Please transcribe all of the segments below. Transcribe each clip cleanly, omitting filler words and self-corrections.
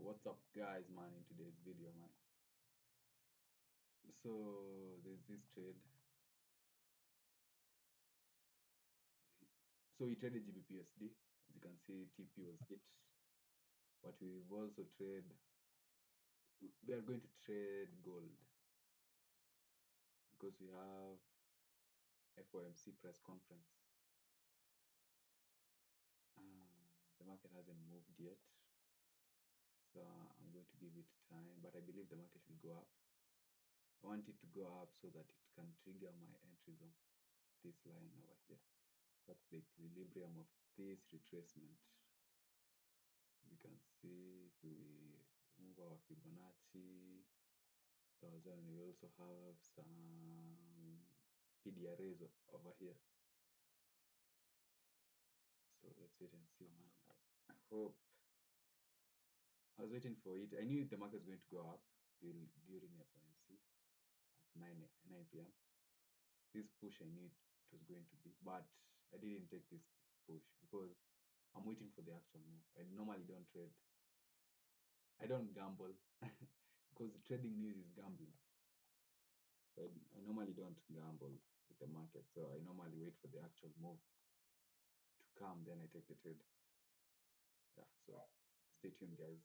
What's up, guys, man? In today's video, man. So there's this trade. So we traded GBPUSD. As you can see, TP was hit, but we've also trade. We are going to trade gold because we have FOMC press conference. The market hasn't moved yet, so I'm going to give it time. But I believe the market will go up. I want it to go up so that it can trigger my entries on this line over here. That's the equilibrium of this retracement. You can see if we move our Fibonacci. So then we also have some PDRAs over here. So let's wait and see, man. I hope. I was waiting for it. I knew the market was going to go up during FOMC at 9 p.m. This push I knew it was going to be, but I didn't take this push because I'm waiting for the actual move. I normally don't trade. I don't gamble because trading news is gambling. I normally don't gamble with the market, so I normally wait for the actual move to come, then I take the trade. Yeah, so stay tuned, guys.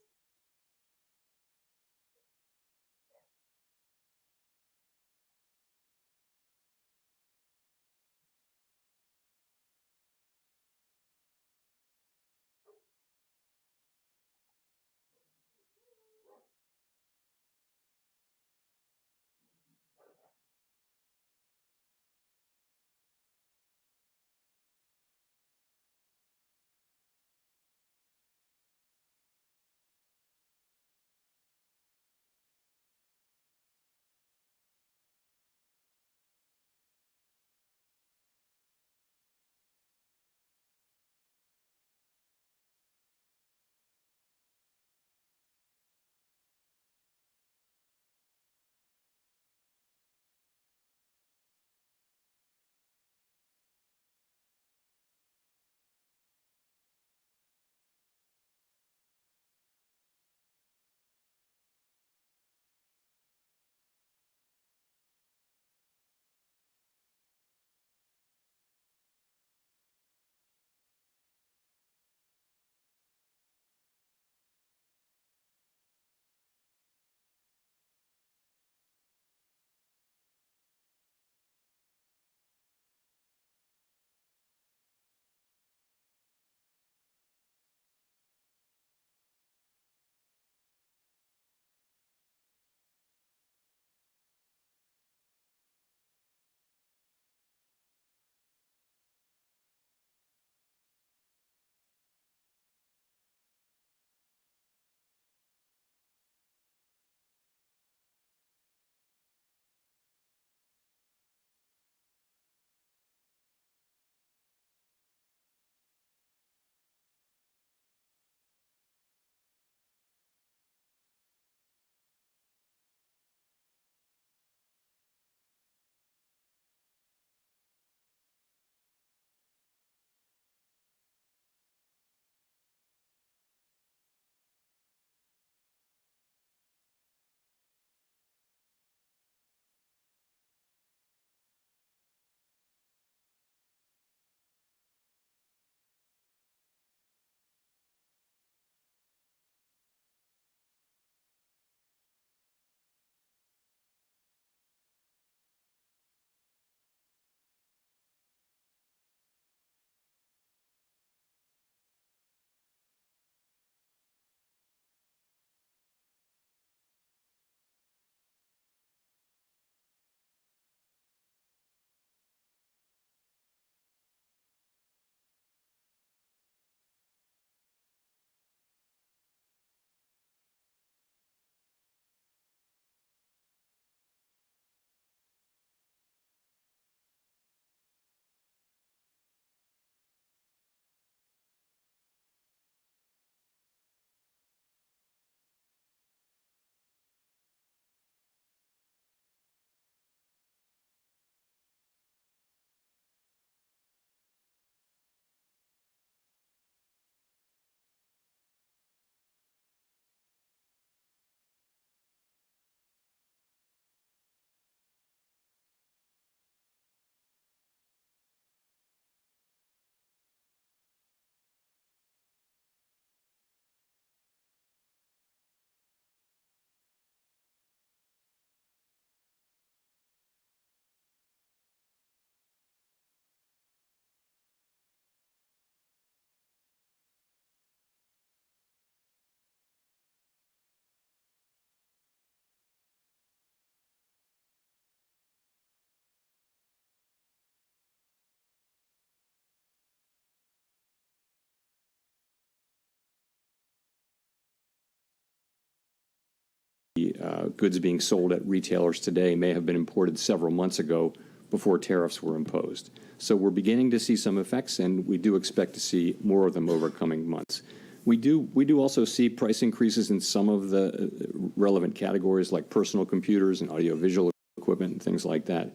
goods being sold at retailers today may have been imported several months ago before tariffs were imposed. So we're beginning to see some effects, and we do expect to see more of them over coming months. We do also see price increases in some of the relevant categories like personal computers and audiovisual equipment and things like that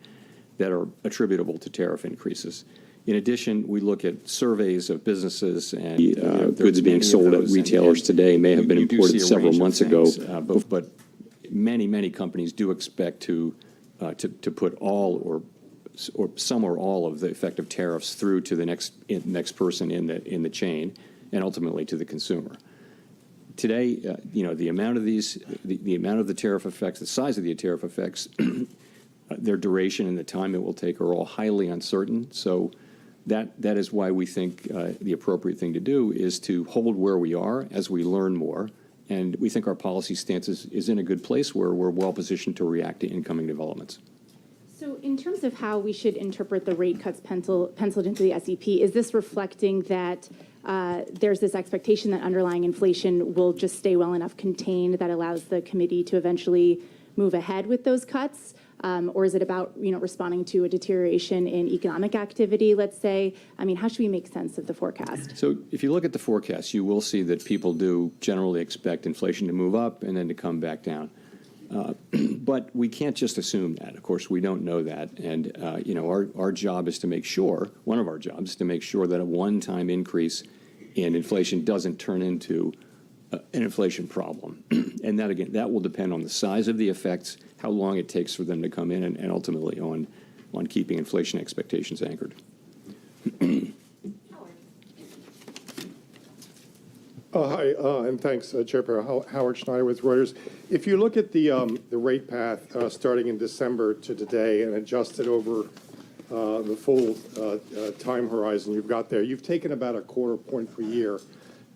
that are attributable to tariff increases. In addition, we look at surveys of businesses and goods being sold at retailers today may have been imported several months ago, but many companies do expect to put all or some or all of the effective tariffs through to the next person in the chain, and ultimately to the consumer. Today, the amount of the amount of the tariff effects, the size of the tariff effects, their duration and the time it will take are all highly uncertain. So that is why we think the appropriate thing to do is to hold where we are as we learn more. And we think our policy stance is in a good place where we're well positioned to react to incoming developments. So in terms of how we should interpret the rate cuts penciled into the SEP, is this reflecting that there's this expectation that underlying inflation will just stay well enough contained that allows the committee to eventually move ahead with those cuts? Or is it about, responding to a deterioration in economic activity, let's say? I mean, how should we make sense of the forecast? So if you look at the forecast, you will see that people do generally expect inflation to move up and then to come back down. But we can't just assume that. Of course, we don't know that. And, our job is to make sure, one of our jobs is to make sure that a one-time increase in inflation doesn't turn into an inflation problem. And that, again, that will depend on the size of the effects, how long it takes for them to come in, and ultimately on keeping inflation expectations anchored. Hi, and thanks, Chair Perry. Howard Schneider with Reuters. If you look at the rate path starting in December to today and adjusted over the full time horizon you've got there, you've taken about a quarter point per year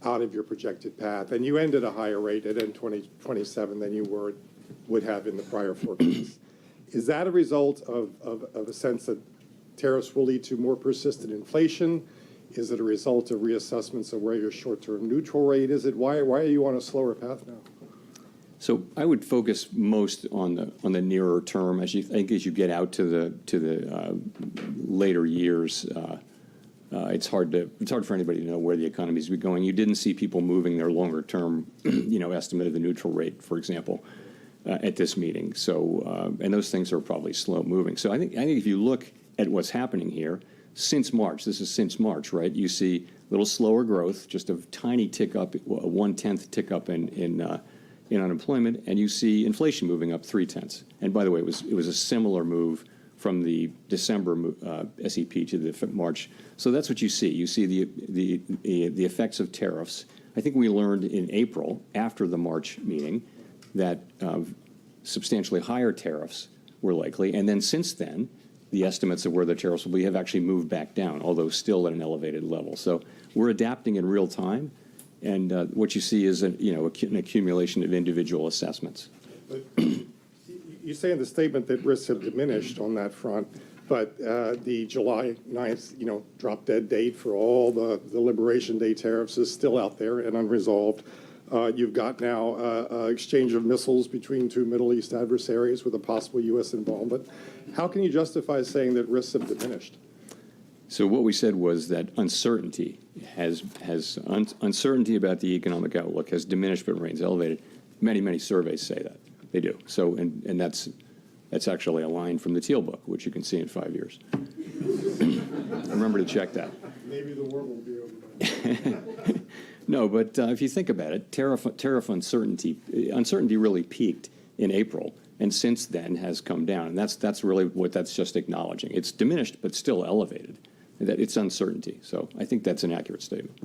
out of your projected path, and you end at a higher rate at end 2027 than you would have in the prior forecast. Is that a result of a sense that tariffs will lead to more persistent inflation? Is it a result of reassessments of where your short-term neutral rate is? Why are you on a slower path now? So I would focus most on the nearer term as you get out to the later years. It's hard for anybody to know where the economy is going. You didn't see people moving their longer term, estimate of the neutral rate, for example, at this meeting. So and those things are probably slow moving. So I think if you look at what's happening here since March, this is since March, right? You see a little slower growth, just a tiny tick up, a 1/10 tick up in unemployment, and you see inflation moving up 0.3. And by the way, it was a similar move from the December SEP to the March. So that's what you see. You see the effects of tariffs. I think we learned in April, after the March meeting, that substantially higher tariffs were likely. And then since then, the estimates of where the tariffs will be have actually moved back down, although still at an elevated level. So we're adapting in real time. And what you see is an accumulation of individual assessments. But you say in the statement that risks have diminished on that front, but the July 9th, drop dead date for all the Liberation Day tariffs is still out there and unresolved. You've got now exchange of missiles between two Middle East adversaries with a possible U.S. involvement. How can you justify saying that risks have diminished? So what we said was that uncertainty uncertainty about the economic outlook has diminished but remains elevated. Many surveys say that. They do. So and that's actually a line from the Teal book, which you can see in 5 years. Remember to check that. Maybe the war will be over by then. No, but if you think about it, tariff uncertainty really peaked in April, and since then has come down. And that's really what that's just acknowledging. It's diminished, but still elevated. That it's uncertainty. So I think that's an accurate statement.